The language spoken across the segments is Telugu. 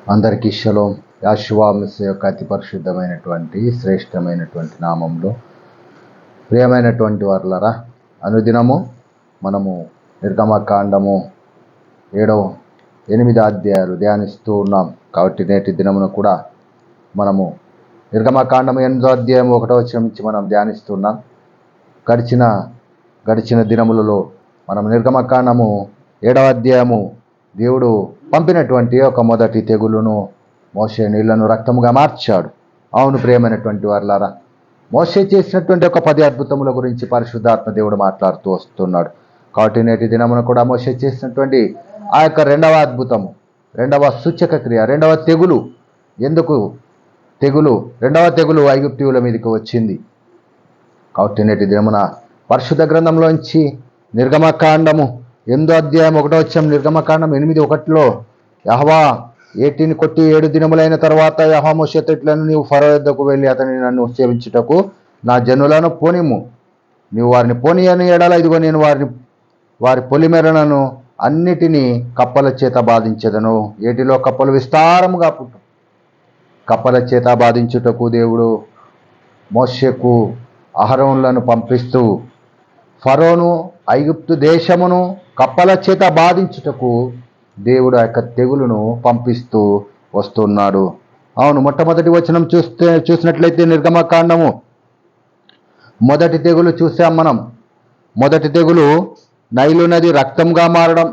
అందరికీ షలోం. యెహోవా మెస్సియా యొక్క అతి పరిశుద్ధమైనటువంటి శ్రేష్టమైనటువంటి నామంలో ప్రియమైనటువంటి వారలారా, అనుదినము మనము నిర్గమకాండము 8 అధ్యాయాలు ధ్యానిస్తూ ఉన్నాం. కాబట్టి నేటి దినమున కూడా మనము నిర్గమకాండము 8వ అధ్యాయం 1వ వచనం నుంచి మనం ధ్యానిస్తున్నాం. గడిచిన దినములలో మనం నిర్గమకాండము 7వ అధ్యాయము దేవుడు పంపినటువంటి ఒక మొదటి తెగులును, మోషే నీళ్లను రక్తముగా మార్చాడు. అవును ప్రియమైనటువంటి వారలారా, మోషే చేసినటువంటి ఒక 10 అద్భుతముల గురించి పరిశుద్ధాత్మ దేవుడు మాట్లాడుతూ వస్తున్నాడు. కాబట్టి నేటి దినమున కూడా మోషే చేసినటువంటి ఆ యొక్క 2వ అద్భుతము, 2వ సూచక క్రియ, 2వ తెగులు. ఎందుకు తెగులు? 2వ తెగులు ఐగుప్తీయుల మీదకి వచ్చింది. కాబట్టి నేటి దినమున పరిశుద్ధ గ్రంథంలోంచి నిర్గమకాండము 8వ అధ్యాయం 1వ వచనం, నిర్గమకాండం 8:1 యెహోవా ఏటిని కొట్టి 7 దినములైన తర్వాత యెహోవా మోషేతో ఇట్లను, నీవు ఫరో యొద్దకు వెళ్ళి అతని నన్ను సేవించుటకు నా జనులను పోనిమ్ము. నీవు వారిని పోనీయని ఎడల ఇదిగో నేను వారి పొలిమెరలను అన్నిటినీ కప్పల చేత బాధించెదను. ఏటిలో కప్పలు విస్తారముగా పుట్టు. కప్పల చేత బాధించుటకు దేవుడు మోషేకు అహరోనులను పంపిస్తూ ఫరోను ఐగుప్తు దేశమును కప్పల చేత బాధించుటకు దేవుడు ఆ యొక్క తెగులును పంపిస్తూ వస్తున్నాడు. అవును, మొట్టమొదటి వచనం చూసినట్లయితే నిర్గమకాండము మొదటి తెగులు చూసాం మనం. మొదటి తెగులు నైలు నది రక్తంగా మారడం.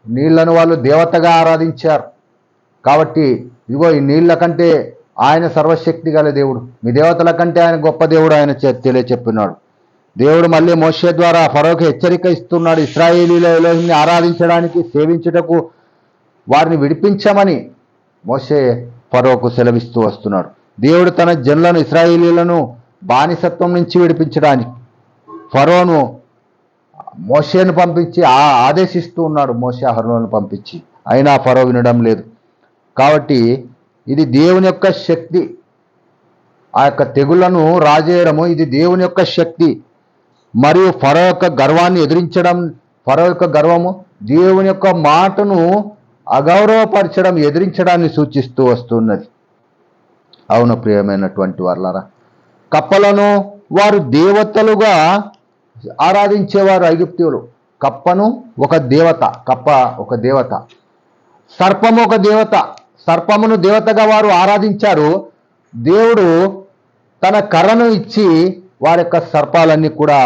నీళ్లను వాళ్ళు దేవతగా ఆరాధించారు. కాబట్టి ఇదిగో ఈ నీళ్ల కంటే ఆయన సర్వశక్తి గల దేవుడు, మీ దేవతల కంటే ఆయన గొప్ప దేవుడు ఆయన తెలియచెప్పినాడు. దేవుడు మళ్ళీ మోషే ద్వారా ఫరోకు హెచ్చరిక ఇస్తున్నాడు. ఇశ్రాయేలీల ఎలోహింని ఆరాధించడానికి, సేవించుటకు వారిని విడిపించమని మోషే ఫరోకు సెలవిస్తూ వస్తున్నాడు. దేవుడు తన జనులను, ఇశ్రాయేలీలను బానిసత్వం నుంచి విడిపించడానికి ఫరోను మోషేను పంపించి ఆదేశిస్తూ ఉన్నాడు. మోషే అహరోనును పంపించి, అయినా ఫరో వినడం లేదు. కాబట్టి ఇది దేవుని యొక్క శక్తి. ఆ యొక్క తెగుళ్లను రాజేయడము ఇది దేవుని యొక్క శక్తి. మరియు ఫరో యొక్క గర్వాన్ని ఎదిరించడం, ఫరో యొక్క గర్వము దేవుని యొక్క మాటను అగౌరవపరచడం, ఎదిరించడాన్ని సూచిస్తూ వస్తున్నది. అవును ప్రియమైనటువంటి వారలారా, కప్పలను వారు దేవతలుగా ఆరాధించేవారు ఐగుప్తీయులు. కప్పను ఒక దేవత, కప్ప ఒక దేవత, సర్పము ఒక దేవత. సర్పమును దేవతగా వారు ఆరాధించారు. దేవుడు తన కర్రను ఇచ్చి వారి యొక్క సర్పాలన్నీ కూడా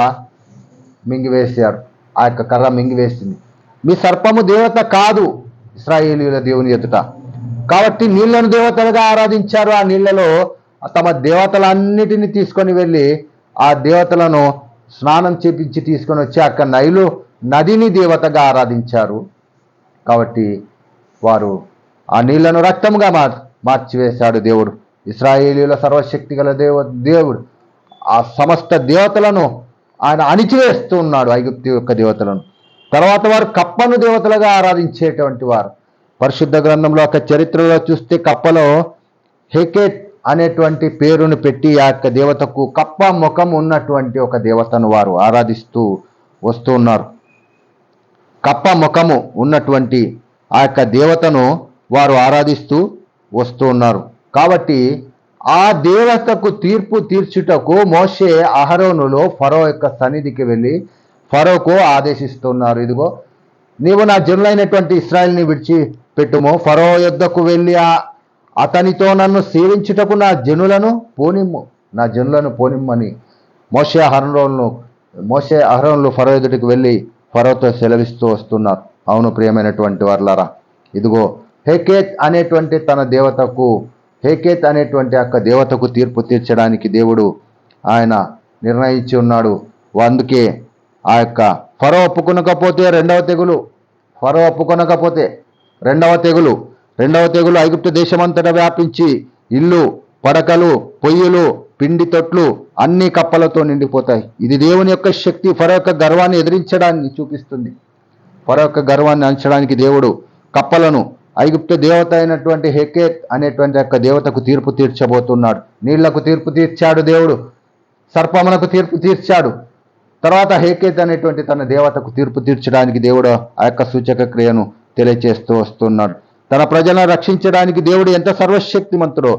మింగివేశారు. ఆ యొక్క కర్ర మింగివేసింది. మీ సర్పము దేవత కాదు ఇశ్రాయేలీయుల దేవుని ఎదుట. కాబట్టి నీళ్లను దేవతలుగా ఆరాధించారు. ఆ నీళ్లలో తమ దేవతలన్నిటినీ తీసుకొని వెళ్ళి ఆ దేవతలను స్నానం చేపించి తీసుకొని వచ్చి అక్కడ నైలు నదిని దేవతగా ఆరాధించారు. కాబట్టి వారు ఆ నీళ్లను రక్తముగా మార్చివేశాడు దేవుడు. ఇశ్రాయేలీయుల సర్వశక్తి గల దేవుడు ఆ సమస్త దేవతలను ఆయన అణిచివేస్తూ ఉన్నాడు, ఐగుప్తు యొక్క దేవతలను. తర్వాత వారు కప్పను దేవతలుగా ఆరాధించేటువంటి వారు. పరిశుద్ధ గ్రంథంలో ఒక చరిత్రలో చూస్తే కప్పలో హెకెత్ అనేటువంటి పేరును పెట్టి ఆ యొక్క దేవతకు, కప్ప ముఖం ఉన్నటువంటి ఒక దేవతను వారు ఆరాధిస్తూ వస్తూ ఉన్నారు. కప్ప ముఖము ఉన్నటువంటి ఆ యొక్క దేవతను వారు ఆరాధిస్తూ వస్తూ ఉన్నారు. కాబట్టి ఆ దేవతకు తీర్పు తీర్చుటకు మోషే అహరోనులో ఫరో యొక్క సన్నిధికి వెళ్ళి ఫరోకు ఆదేశిస్తున్నారు. ఇదిగో నీవు నా జనులైనటువంటి ఇశ్రాయేలుని విడిచిపెట్టుము, ఫరో యొద్దకు వెళ్ళి అతనితో నన్ను సేవించుటకు నా జనులను పోనిమ్మని మోషే అహరోనులు ఫరో ఎదుటికి వెళ్ళి ఫరోతో సెలవిస్తూ వస్తున్నారు. అవును ప్రియమైనటువంటి వారలారా, ఇదిగో హెకెత్ అనేటువంటి యొక్క దేవతకు తీర్పు తీర్చడానికి దేవుడు ఆయన నిర్ణయించి ఉన్నాడు. అందుకే ఆ యొక్క ఫరో ఒప్పుకొనకపోతే రెండవ తెగులు ఐగుప్తు దేశమంతటా వ్యాపించి ఇల్లు, పడకలు, పొయ్యిలు, పిండి తొట్లు అన్ని కప్పలతో నిండిపోతాయి. ఇది దేవుని యొక్క శక్తి. ఫరో యొక్క గర్వాన్ని ఎదిరించడాన్ని చూపిస్తుంది. ఫరో యొక్క గర్వాన్ని అంచడానికి దేవుడు కప్పలను, ఐగుప్తు దేవత అయినటువంటి హెకెత్ అనేటువంటి యొక్క దేవతకు తీర్పు తీర్చబోతున్నాడు. నీళ్లకు తీర్పు తీర్చాడు దేవుడు, సర్పమునకు తీర్పు తీర్చాడు. తర్వాత హెకెత్ అనేటువంటి తన దేవతకు తీర్పు తీర్చడానికి దేవుడు ఆ యొక్క సూచక క్రియను తెలియచేస్తూ వస్తున్నాడు. తన ప్రజలను రక్షించడానికి దేవుడు ఎంత సర్వశక్తిమంతుడో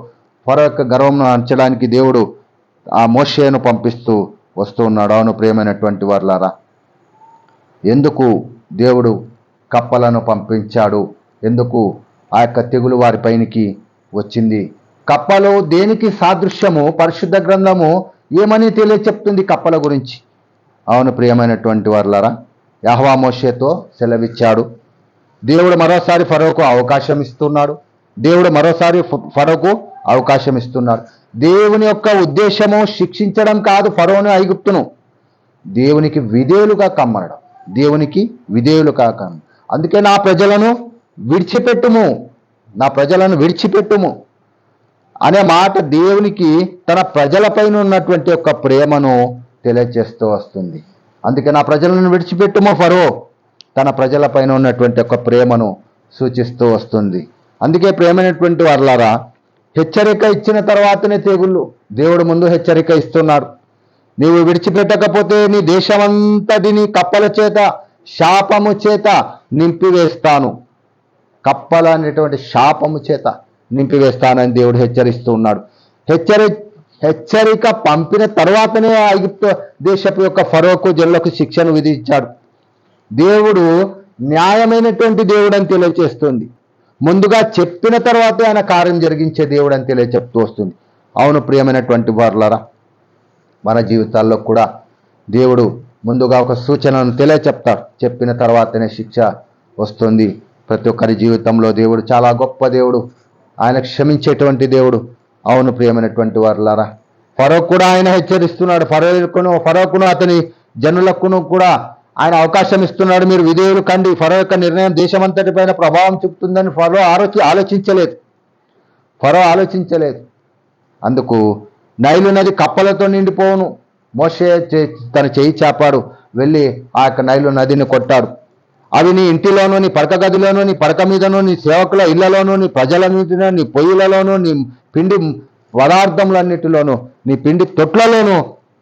ఫరో యొక్క గర్వంను అంచడానికి దేవుడు ఆ మోషేను పంపిస్తూ వస్తూ ఉన్నాడు. అవును ప్రియమైనటువంటి వారలారా, ఎందుకు దేవుడు కప్పలను పంపించాడు? ఎందుకు ఆ యొక్క తెగులు వారిపైనికి వచ్చింది? కప్పలు దేనికి సాదృశ్యము? పరిశుద్ధ గ్రంథము ఏమని తెలియచెప్తుంది కప్పల గురించి? అవును ప్రియమైనటువంటి వారలారా, యెహోవా మోషేతో సెలవిచ్చాడు. దేవుడు మరోసారి ఫరోకు అవకాశం ఇస్తున్నాడు. దేవుడు మరోసారి ఫరోకు అవకాశం ఇస్తున్నాడు. దేవుని యొక్క ఉద్దేశము శిక్షించడం కాదు ఫరోను ఐగుప్తును, దేవునికి విధేయులుగా కమ్మనడం, దేవునికి విధేయులుగా కమ్మడం. అందుకే నా ప్రజలను విడిచిపెట్టుము, నా ప్రజలను విడిచిపెట్టుము అనే మాట దేవునికి తన ప్రజలపైన ఉన్నటువంటి యొక్క ప్రేమను తెలియజేస్తూ వస్తుంది. అందుకే నా ప్రజలను విడిచిపెట్టుము ఫరో తన ప్రజలపైన ఉన్నటువంటి ఒక ప్రేమను సూచిస్తూ వస్తుంది. అందుకే ప్రేమైనటువంటి వారలారా, హెచ్చరిక ఇచ్చిన తర్వాతనే తెగుళ్ళు. దేవుడు ముందు హెచ్చరిక ఇస్తున్నాడు. నీవు విడిచిపెట్టకపోతే నీ దేశమంతటిని కప్పల చేత శాపము చేత నింపివేస్తాను, కప్పల అనేటువంటి శాపము చేత నింపివేస్తానని దేవుడు హెచ్చరిస్తూ ఉన్నాడు. హెచ్చరిక పంపిన తర్వాతనే ఐగుప్తు దేశపు యొక్క ఫరోకు జనులకు శిక్షను విధించాడు. దేవుడు న్యాయమైనటువంటి దేవుడు అని తెలియచేస్తుంది. ముందుగా చెప్పిన తర్వాతే ఆయన కార్యం జరిగించే దేవుడు అని తెలియచెప్తూ వస్తుంది. అవును ప్రియమైనటువంటి వారలారా, మన జీవితాల్లో కూడా దేవుడు ముందుగా ఒక సూచనను తెలియచెప్తాడు. చెప్పిన తర్వాతనే శిక్ష వస్తుంది. ప్రతి ఒక్కరి జీవితంలో దేవుడు చాలా గొప్ప దేవుడు, ఆయన క్షమించేటువంటి దేవుడు. అవును ప్రియమైనటువంటి వారలారా, ఫరో కూడా ఆయన హెచ్చరిస్తున్నాడు. ఫరోకును అతని జనులకును కూడా ఆయన అవకాశం ఇస్తున్నాడు. మీరు విధేయులు కండి. ఫరో యొక్క నిర్ణయం దేశమంతటి పైన ప్రభావం చూపుతుందని ఫరో ఆలోచించలేదు. అందుకు నైలు నది కప్పలతో నిండిపోవును. మోషే తన చేయి చాపాడు, వెళ్ళి ఆ యొక్క నైలు నదిని కొట్టాడు. అవి నీ ఇంటిలోనూ, నీ పడక గదిలోనూ, నీ పడక మీదనూ, నీ సేవకుల ఇళ్లలోనూ, నీ ప్రజల మీదనూ, నీ పొయ్యిలలోనూ, నీ పిండి పదార్థములన్నిటిలోనూ, నీ పిండి తొట్లలోనూ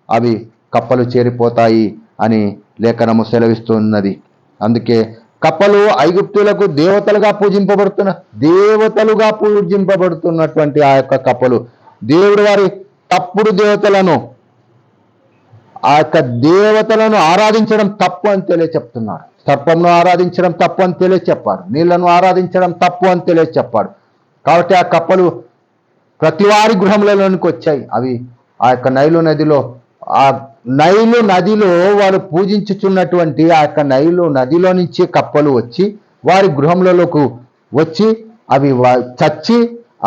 అవి కప్పలు చేరిపోతాయి అని లేఖనము సెలవిస్తున్నది. అందుకే కప్పలు ఐగుప్తులకు దేవతలుగా పూజింపబడుతున్నటువంటి ఆ యొక్క కప్పలు దేవుడు వారి తప్పుడు ఆ యొక్క దేవతలను ఆరాధించడం తప్పు అని తెలియచెప్తున్నాడు. సర్పంను ఆరాధించడం తప్పు అని తెలియచెప్పాడు. నీళ్లను ఆరాధించడం తప్పు అని తెలియచెప్పాడు. కాబట్టి ఆ కప్పలు ప్రతి వారి గృహంలోనికి వచ్చాయి. అవి ఆ యొక్క నైలు నదిలో వారు పూజించుచున్నటువంటి ఆ యొక్క నైలు నదిలో నుంచి కప్పలు వచ్చి వారి గృహంలోకి వచ్చి అవి చచ్చి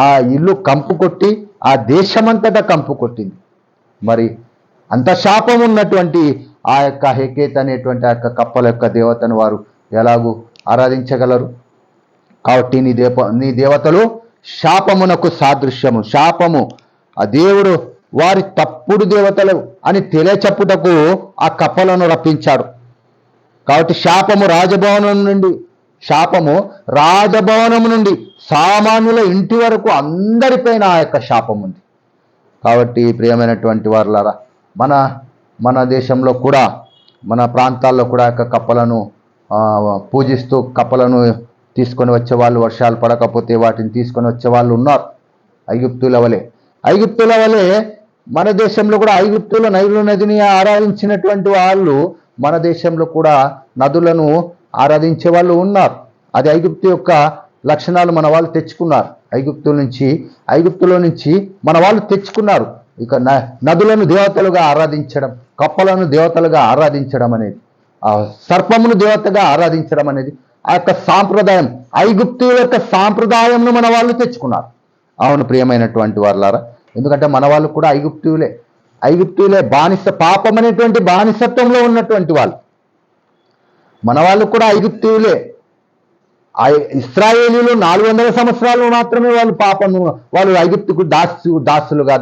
ఆ ఇల్లు కంపు కొట్టి ఆ దేశమంతటా కంపు కొట్టింది. మరి అంత శాపం ఉన్నటువంటి ఆ యొక్క హెకేత్ అనేటువంటి ఆ యొక్క కప్పల యొక్క దేవతను వారు ఎలాగూ ఆరాధించగలరు? కాబట్టి నీ దేవతలు శాపమునకు సాదృశ్యము. శాపము ఆ దేవుడు వారి తప్పుడు దేవతలు అని తెలియచెప్పుటకు ఆ కప్పలను రప్పించాడు. కాబట్టి శాపము రాజభవనం నుండి సామాన్యుల ఇంటి వరకు అందరిపైన ఆ యొక్క శాపం ఉంది. కాబట్టి ప్రియమైనటువంటి వారులారా, మన దేశంలో కూడా, మన ప్రాంతాల్లో కూడా యొక్క కప్పలను పూజిస్తూ కప్పలను తీసుకొని వచ్చేవాళ్ళు, వర్షాలు పడకపోతే వాటిని తీసుకొని వచ్చేవాళ్ళు ఉన్నారు. ఐగుప్తుల వలె మన దేశంలో కూడా ఐగుప్తుల నైలు నదిని ఆరాధించినటువంటి వాళ్ళు మన దేశంలో కూడా నదులను ఆరాధించే వాళ్ళు ఉన్నారు. అది ఐగుప్తు యొక్క లక్షణాలు మన వాళ్ళు తెచ్చుకున్నారు. ఐగుప్తులో నుంచి మన వాళ్ళు తెచ్చుకున్నారు. ఇక నదులను దేవతలుగా ఆరాధించడం, కప్పలను దేవతలుగా ఆరాధించడం అనేది, ఆ సర్పమును దేవతగా ఆరాధించడం అనేది ఆ యొక్క సాంప్రదాయం, ఐగుప్తుల యొక్క సాంప్రదాయంను మన వాళ్ళు తెచ్చుకున్నారు. అవును ప్రియమైనటువంటి వారులారా, ఎందుకంటే మన వాళ్ళు కూడా ఐగుప్తులే పాపం అనేటువంటి బానిసత్వంలో ఉన్నటువంటి వాళ్ళు. మన వాళ్ళు కూడా ఐగుప్తులే. ఇశ్రాయేలీలు 400 సంవత్సరాలు మాత్రమే వాళ్ళు ఐగుప్తుకు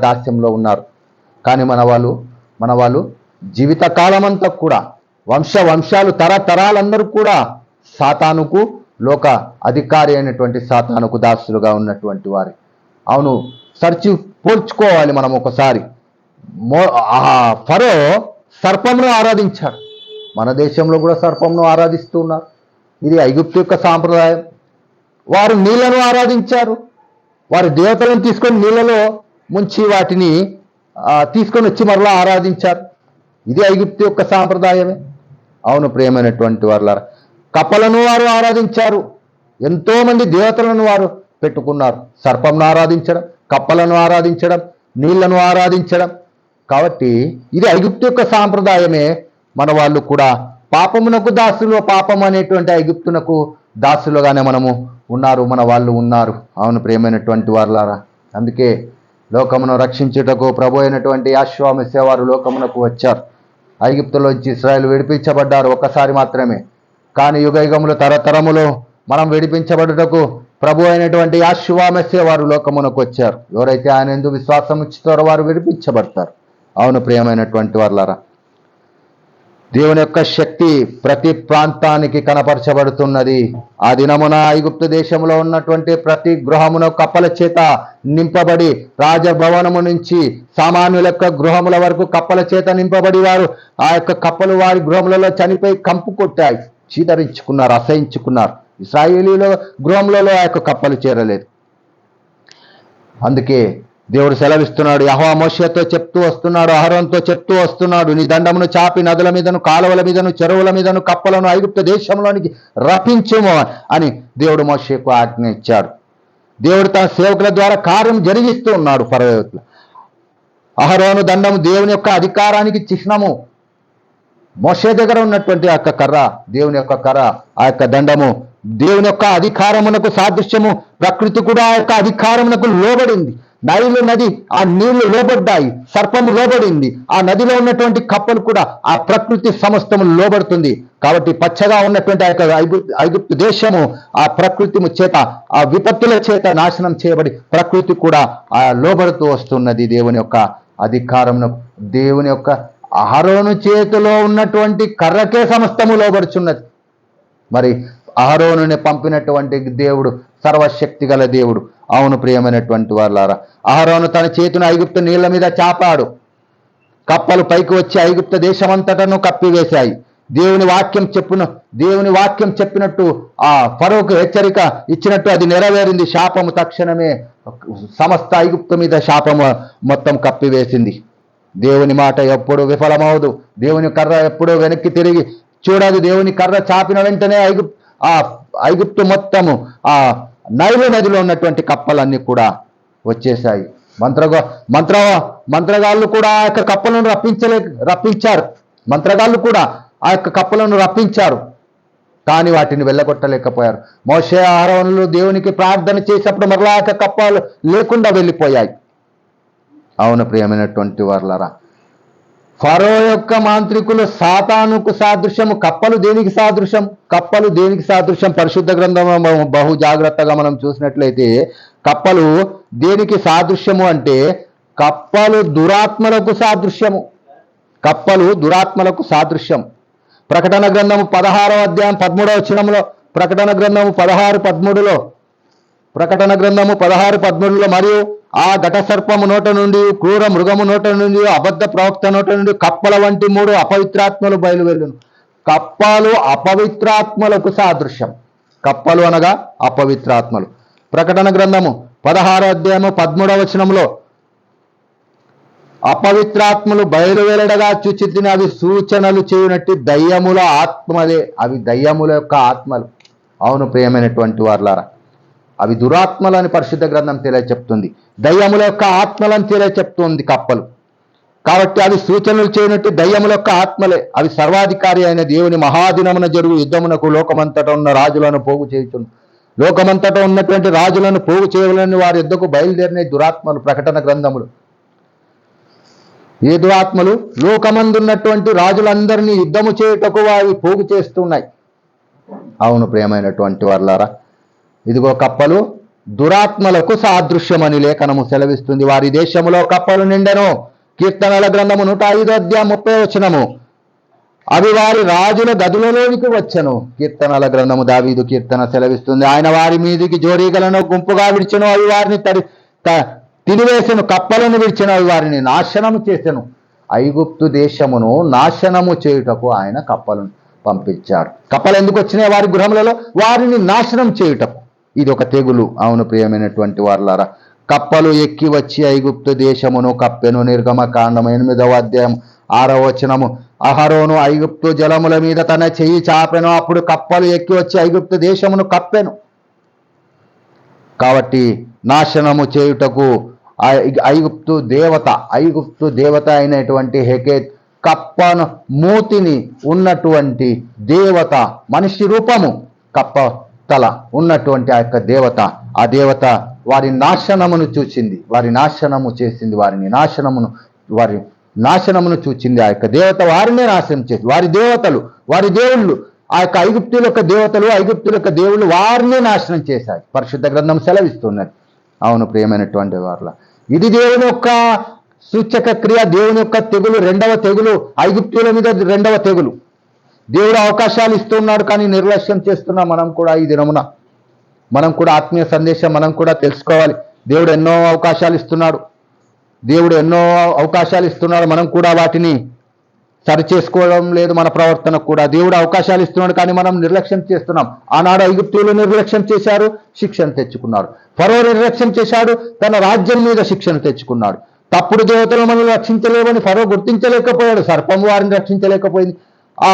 దాస్యంలో ఉన్నారు. కానీ మన వాళ్ళు జీవిత కాలమంతా కూడా వంశాలు తరతరాలందరూ కూడా సాతానుకు, లోక అధికారి అయినటువంటి సాతానుకు దాసులుగా ఉన్నటువంటి వారి. అవును, పోల్చుకోవాలి మనం ఒకసారి. ఫరో సర్పంను ఆరాధించాడు. మన దేశంలో కూడా సర్పంను ఆరాధిస్తూ ఉన్నారు. ఇది ఐగుప్తు యొక్క సాంప్రదాయం. వారు నీళ్లను ఆరాధించారు. వారు దేవతలను తీసుకొని నీళ్ళలో ముంచి వాటిని తీసుకొని వచ్చి మరలా ఆరాధించారు. ఇది ఐగుప్తు యొక్క సాంప్రదాయమే. అవును ప్రియమైనటువంటి వారులారా, కప్పలను వారు ఆరాధించారు. ఎంతో మంది దేవతలను వారు పెట్టుకున్నారు. సర్పంను ఆరాధించడం, కప్పలను ఆరాధించడం, నీళ్లను ఆరాధించడం. కాబట్టి ఇది ఐగుప్తు యొక్క సాంప్రదాయమే. మన వాళ్ళు కూడా పాపమునకు దాసులు, పాపం అనేటువంటి ఐగుప్తునకు దాసులుగానే మనము ఉన్నారు, మన వాళ్ళు ఉన్నారు. అవును ప్రియమైనటువంటి వారులారా, అందుకే లోకమును రక్షించుటకు ప్రభు అయినటువంటి యెహోవా మెస్సీయ వారు లోకమునకు వచ్చారు. ఐగుప్తులోంచి ఇశ్రాయేలు విడిపించబడ్డారు ఒక్కసారి మాత్రమే. కానీ యుగయుగములు తరతరములు మనం విడిపించబడుటకు ప్రభు అయినటువంటి యెహోవా మెస్సీయ వారు లోకమునకు వచ్చారు. ఎవరైతే ఆయన యందు విశ్వాసం ఉంచుతారో వారు విడిపించబడతారు. అవును ప్రియమైనటువంటి వారులారా, దేవుని యొక్క శక్తి ప్రతి ప్రాంతానికి కనపరచబడుతున్నది. ఆ దినమున ఐగుప్తు దేశంలో ఉన్నటువంటి ప్రతి గృహమున కప్పల చేత నింపబడి, రాజభవనము నుంచి సామాన్యుల యొక్క గృహముల వరకు కప్పల చేత నింపబడి వారు ఆ యొక్క కప్పలు వారి గృహములలో చనిపోయి కంపు కొట్టాయి, చీదరించుకున్నారు, అసహించుకున్నారు. ఇశ్రాయేలీల గృహములలో ఆ యొక్క కప్పలు చేరలేదు. అందుకే దేవుడు సెలవిస్తున్నాడు. యెహోవా మోషేతో చెప్తూ వస్తున్నాడు, అహరోనుతో చెప్తూ వస్తున్నాడు, నీ దండమును చాపి నదుల మీదను, కాలువల మీదను, చెరువుల మీదను కప్పలను ఐగుప్తు దేశంలోనికి రప్పించుము అని దేవుడు మోషేకు ఆజ్ఞ ఇచ్చాడు. దేవుడు తన సేవకుల ద్వారా కార్యం జరిగిస్తూ ఉన్నాడు ఫరోలో. అహరోను దండము దేవుని యొక్క అధికారానికి చిహ్నము. మోషే దగ్గర ఉన్నటువంటి ఆ యొక్క కర్ర దేవుని యొక్క కర్ర, ఆ యొక్క దండము దేవుని యొక్క అధికారమునకు సాదృశ్యము. ప్రకృతి కూడా ఆ యొక్క అధికారమునకు లోబడింది. నైలు నది ఆ నీళ్లు లోబడ్డాయి, సర్పము లోబడింది. ఆ నదిలో ఉన్నటువంటి కప్పలు కూడా ఆ ప్రకృతి సమస్తము లోబడుతుంది. కాబట్టి పచ్చగా ఉన్నటువంటి ఆ యొక్క ఐగుప్తు దేశము ఆ ప్రకృతి చేత, ఆ విపత్తుల చేత నాశనం చేయబడి ప్రకృతి కూడా ఆ లోబడుతూ వస్తున్నది దేవుని యొక్క అధికారమునకు. దేవుని యొక్క అహరోను చేతిలో ఉన్నటువంటి కర్రకే సమస్తము లోబడుచున్నది. మరి అహరోనుని పంపినటువంటి దేవుడు సర్వశక్తి గల దేవుడు. అవును ప్రియమైనటువంటి వారులారా, అహరోను తన చేతిని ఐగుప్తు నీళ్ల మీద చాపాడు. కప్పలు పైకి వచ్చి ఐగుప్తు దేశమంతటను కప్పివేశాయి. దేవుని వాక్యం చెప్పినట్టు ఆ ఫరోకు హెచ్చరిక ఇచ్చినట్టు అది నెరవేరింది. శాపము తక్షణమే సమస్త ఐగుప్తు మీద శాపము మొత్తం కప్పివేసింది. దేవుని మాట ఎప్పుడు విఫలమవదు. దేవుని కర్ర ఎప్పుడూ వెనక్కి తిరిగి చూడదు. దేవుని కర్ర చాపిన వెంటనే ఐగుప్తు మొత్తము ఆ నైలు నదిలో ఉన్నటువంటి కప్పలన్నీ కూడా వచ్చేసాయి. మంత్రగాళ్ళు కూడా ఆ యొక్క కప్పలను రప్పించారు. మంత్రగాళ్ళు కూడా ఆ యొక్క కప్పలను రప్పించారు, కానీ వాటిని వెళ్ళగొట్టలేకపోయారు. మోషే అహరోనులు దేవునికి ప్రార్థన చేసినప్పుడు మరలా ఆ యొక్క కప్పలు లేకుండా వెళ్ళిపోయాయి. అవును ప్రియమైనటువంటి వారులారా, ఫరో యొక్క మాంత్రికులు సాతానుకు సాదృశ్యము. కప్పలు దేనికి సాదృశ్యం? కప్పలు దేనికి సాదృశ్యం? పరిశుద్ధ గ్రంథం బహు జాగ్రత్తగా మనం చూసినట్లయితే కప్పలు దేనికి సాదృశ్యము అంటే కప్పలు దురాత్మలకు సాదృశ్యము. కప్పలు దురాత్మలకు సాదృశ్యం. ప్రకటన గ్రంథము 16వ అధ్యాయం 13వ వచనంలో, ప్రకటన గ్రంథము 16:13లో, ప్రకటన గ్రంథము 16:13లో, మరియు ఆ ఘటసర్పము నోట నుండి, క్రూర మృగము నోట నుండి, అబద్ధ ప్రవక్త నోట నుండి కప్పల వంటి 3 అపవిత్రాత్మలు బయలువెళ్ళును. కప్పలు అపవిత్రాత్మలకు సాదృశ్యం. కప్పలు అనగా అపవిత్రాత్మలు. ప్రకటన గ్రంథము 16వ అధ్యాయము 13వ వచనంలో, అపవిత్రాత్మలు బయలువెళ్ళడగా చూచితిని, అవి సూచనలు చేయునట్టు దయ్యముల ఆత్మలే. అవి దయ్యముల యొక్క ఆత్మలు. అవును ప్రియమైనటువంటి వారులారా, అవి దురాత్మలని పరిశుద్ధ గ్రంథం తెలియచెప్తుంది. దయ్యముల యొక్క ఆత్మలను తెలియచెప్తుంది కప్పలు. కాబట్టి అవి సూచనలు చేయనట్టు దయ్యముల యొక్క ఆత్మలే. అవి సర్వాధికారి అయిన దేవుని మహాదినమున జరుగు యుద్ధమునకు లోకమంతటా ఉన్న రాజులను పోగు చేయుచును. లోకమంతటా ఉన్నటువంటి రాజులను పోగు చేయవలని వారి యుద్ధకు బయలుదేరిన దురాత్మలు. ప్రకటన గ్రంథములు ఏ దురాత్మలు? లోకమందున్నటువంటి రాజులందరినీ యుద్ధము చేయుటకు వారి పోగు చేస్తున్నాయి. అవును ప్రియమైనటువంటి వారులారా, ఇదిగో కప్పలు దురాత్మలకు సాదృశ్యమని లేఖనము సెలవిస్తుంది. వారి దేశములో కప్పలు నిండెను. కీర్తనల గ్రంథము 105వ అధ్యాయం 30వ వచనము, అవి వారి రాజుల గదులలోనికి వచ్చెను. కీర్తనల గ్రంథము దావీదు కీర్తన సెలవిస్తుంది. ఆయన వారి మీదికి జోరీగలను గుంపుగా విడిచెను, అవి వారిని తినివేసెను. కప్పలను విడిచెను, అవి వారిని నాశనము చేసెను. ఐగుప్తు దేశమును నాశనము చేయుటకు ఆయన కప్పలను పంపించాడు. కప్పలు ఎందుకు వచ్చినాయి వారి గృహములలో? వారిని నాశనం చేయుటకు. ఇది ఒక తెగులు. అవును ప్రియమైనటువంటి వారలారా, కప్పలు ఎక్కి వచ్చి ఐగుప్తు దేశమును కప్పెను. నిర్గమకాండం 8వ అధ్యాయం 6వ వచనము. అహరోను ఐగుప్తు జలముల మీద తన చెయ్యి చాపెను, అప్పుడు కప్పలు ఎక్కి వచ్చి ఐగుప్తు దేశమును కప్పెను. కాబట్టి నాశనము చేయుటకు ఐగుప్తు దేవత అయినటువంటి హెకెత్, కప్పను మూతిని ఉన్నటువంటి దేవత, మనిషి రూపము, కప్ప తల ఉన్నటువంటి ఆ యొక్క దేవత, ఆ దేవత వారి నాశనమును చూచింది, వారి నాశనము చేసింది, వారి నాశనమును చూచింది. ఆ యొక్క దేవత వారినే నాశనం చేసి, వారి దేవతలు, వారి దేవుళ్ళు, ఆ యొక్క ఐగుప్తుల యొక్క దేవతలు, ఐగుప్తుల యొక్క దేవుళ్ళు వారినే నాశనం చేశాయి. పరిశుద్ధ గ్రంథం సెలవిస్తున్నది. అవును ప్రియమైనటువంటి వారుల, ఇది దేవుని యొక్క సూచక క్రియ, దేవుని యొక్క తెగులు, రెండవ తెగులు, ఐగుప్తుల మీద రెండవ తెగులు. దేవుడు అవకాశాలు ఇస్తున్నాడు, కానీ నిర్లక్ష్యం చేస్తున్నాం మనం కూడా. ఈ దినమున మనం కూడా ఆత్మీయ సందేశం మనం కూడా తెలుసుకోవాలి. దేవుడు ఎన్నో అవకాశాలు ఇస్తున్నాడు, మనం కూడా వాటిని సరి చేసుకోవడం లేదు. మన ప్రవర్తన కూడా దేవుడు అవకాశాలు ఇస్తున్నాడు, కానీ మనం నిర్లక్ష్యం చేస్తున్నాం. ఆనాడు ఐగుప్తులు నిర్లక్ష్యం చేశారు, శిక్షణ తెచ్చుకున్నారు. ఫరో నిర్లక్ష్యం చేశాడు, తన రాజ్యం మీద శిక్షణ తెచ్చుకున్నాడు. తప్పుడు దేవతలు మనల్ని రక్షించలేవని ఫరో గుర్తించలేకపోయాడు, సర్పము వారిని రక్షించలేకపోయింది, ఆ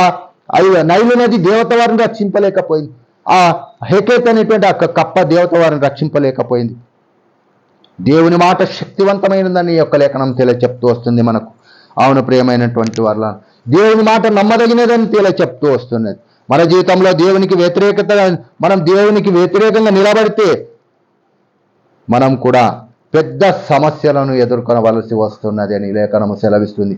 నైలు నది దేవత వారిని రక్షింపలేకపోయింది, ఆ హెకెత్ అనేటువంటి ఆ కప్ప దేవత వారిని రక్షింపలేకపోయింది. దేవుని మాట శక్తివంతమైనదని ఈ యొక్క లేఖనం చెప్తూ వస్తుంది మనకు. అవును ప్రియమైనటువంటి వాళ్ళ, దేవుని మాట నమ్మదగినదని చెప్తూ వస్తున్నది. మన జీవితంలో మనం దేవునికి వ్యతిరేకంగా నిలబడితే మనం కూడా పెద్ద సమస్యలను ఎదుర్కొనవలసి వస్తున్నది అని లేఖనము సెలవిస్తుంది.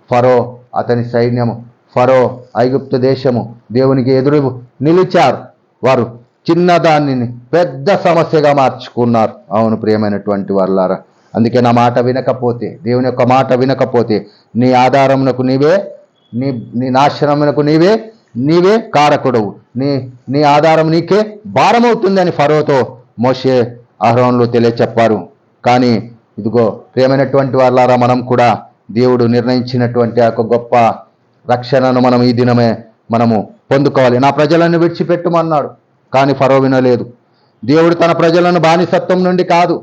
ఫరో, అతని సైన్యము, ఫరో, ఐగుప్తు దేశము దేవునికి ఎదురు నిలిచారు. వారు చిన్నదాన్ని పెద్ద సమస్యగా మార్చుకున్నారు. అవును ప్రియమైనటువంటి వాళ్ళారా, అందుకే నా మాట వినకపోతే, దేవుని యొక్క మాట వినకపోతే, నీ ఆధారమునకు నీవే, నీ నాశనమునకు నీవే కారకుడవు, నీ ఆధారం నీకే భారమవుతుంది అని ఫరోతో మోషే, అహరోనులు తెలియచెప్పారు. కానీ ఇదిగో ప్రియమైనటువంటి వాళ్ళారా, మనం కూడా దేవుడు నిర్ణయించినటువంటి ఆ గొప్ప రక్షణను మనం ఈ దినమే మనము పొందుకోవాలి. నా ప్రజలను విడిచిపెట్టుమన్నాడు, కానీ ఫరో వినలేదు. దేవుడు తన ప్రజలను బానిసత్వం నుండి కాదు,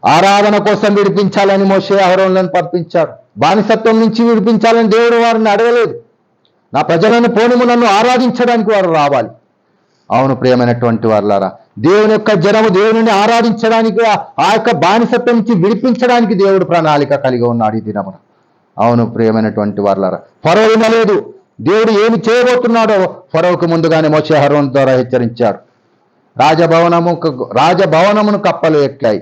ఆరాధన కోసం విడిపించాలని మోషే, అహరోనులను పంపించాడు. బానిసత్వం నుంచి విడిపించాలని దేవుడు వారిని అడగలేదు. నా ప్రజలను పోనిము, నన్ను ఆరాధించడానికి వారు రావాలి. అవును ప్రియమైనటువంటి వారులారా, దేవుని యొక్క జనము దేవుని ఆరాధించడానికి, ఆ యొక్క బానిసత్వం నుంచి విడిపించడానికి దేవుడు ప్రణాళిక కలిగి ఉన్నాడు ఈ దినమున. అవును ప్రియమైనటువంటి వారులారా, ఫరో వినలేదు. దేవుడు ఏమి చేయబోతున్నాడో ఫరోకు ముందుగానే మోషే, అహరోను ద్వారా హెచ్చరించాడు. రాజభవనమును కప్పలు ఎక్కాయి,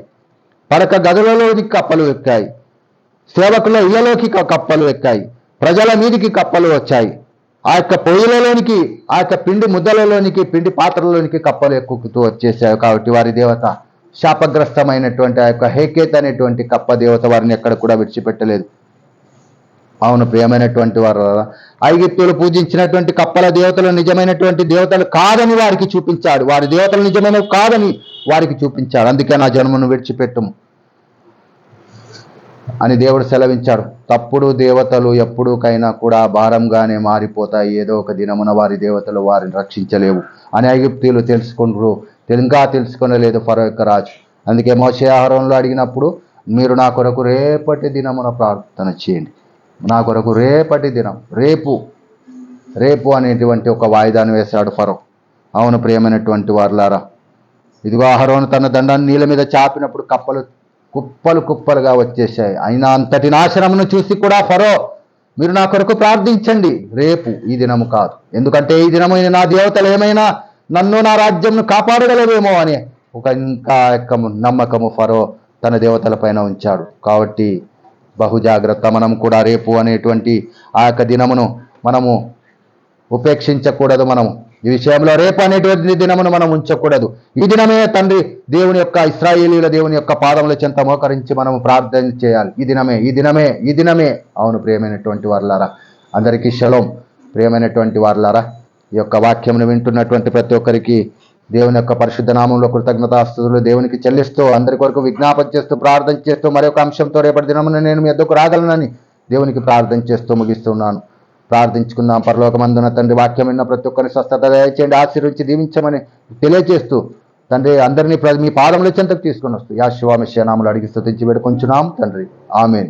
పడక గదులలోకి కప్పలు ఎక్కాయి, సేవకుల ఇళ్లలోకి కప్పలు ఎక్కాయి, ప్రజల మీదికి కప్పలు వచ్చాయి, ఆ యొక్క పొయ్యిలలోనికి, ఆ యొక్క పిండి ముద్దలలోనికి, పిండి పాత్రలోనికి కప్పలు ఎక్కుతూ వచ్చేసాయి. కాబట్టి వారి దేవత, శాపగ్రస్తమైనటువంటి ఆ యొక్క హెకెత్ అనేటువంటి కప్ప దేవత వారిని ఎక్కడ కూడా విడిచిపెట్టలేదు. అవును ప్రియమైనటువంటి వారు, ఐగుప్తులు పూజించినటువంటి కప్పల దేవతలు నిజమైనటువంటి దేవతలు కాదని వారికి చూపించాడు. వారి దేవతలు నిజమైనవి కాదని వారికి చూపించాడు. అందుకే నా జన్మను విడిచిపెట్టుము అని దేవుడు సెలవించాడు. తప్పుడు దేవతలు ఎప్పుడుకైనా కూడా భారంగానే మారిపోతాయి. ఏదో ఒక దినమున వారి దేవతలు వారిని రక్షించలేవు అని ఐగుప్తీయులు ఇంకా తెలుసుకొనలేదు ఫరో యొక్క రాజు. అందుకే మోషే, అహరోనులు అడిగినప్పుడు, మీరు నా కొరకు రేపటి దినమున ప్రార్థన చేయండి, నా కొరకు రేపటి దినం, రేపు అనేటువంటి ఒక వాయిదాను వేశాడు ఫరో. అవును ప్రియమైనటువంటి వారులారా, ఇదిగో అహరోను తన దండాన్ని నీళ్ళ మీద చాపినప్పుడు కప్పలు కుప్పలుగా వచ్చేసాయి. అయినా అంతటి నాశనమును చూసి కూడా ఫరో, మీరు నా కొరకు ప్రార్థించండి, రేపు, ఈ దినము కాదు, ఎందుకంటే ఈ దినము నా దేవతలు ఏమైనా నన్ను, నా రాజ్యంను కాపాడగలవేమో అని ఇంకా నమ్మకము ఫరో తన దేవతల పైన ఉంచాడు. కాబట్టి బహుజాగ్రత్త. మనం కూడా రేపు అనేటువంటి ఆ యొక్క దినమును మనము ఉపేక్షించకూడదు. మనము ఈ విషయంలో రేపు అనేటువంటి దినమును మనం ఉంచకూడదు. ఈ దినమే తండ్రి దేవుని యొక్క, ఇశ్రాయేలీయుల దేవుని యొక్క పాదముల చెంత మోకరించి మనము ప్రార్థన చేయాలి. ఈ దినమే. అవును ప్రియమైనటువంటి వారులారా, అందరికీ షలోం. ప్రియమైనటువంటి వారులారా, ఈ యొక్క వాక్యమును వింటున్నటువంటి ప్రతి ఒక్కరికి దేవుని యొక్క పరిశుద్ధ నామంలో కృతజ్ఞతాస్తుతులు దేవునికి చెల్లిస్తూ, అందరి కొరకు విజ్ఞాపన చేస్తూ, ప్రార్థన చేస్తూ, మరొక అంశంతో రేపటి దినమున నేను మీ వద్దకు రాగలనని దేవునికి ప్రార్థన చేస్తూ ముగిస్తున్నాను. ప్రార్థించుకుందాం. పరలోకమందున తండ్రి, వాక్యం విన్న ప్రతి ఒక్కరిని స్వస్థత దయచేయండి, ఆశీర్వించి దీవించమని తెలియజేస్తూ తండ్రి అందరినీ మీ పాదముల చెంతకు తీసుకొని వస్తూ యాశువా మెస్సియా నామములో అడిగి స్తుతించి వేడుకొంచున్నాం తండ్రి. ఆమేన్.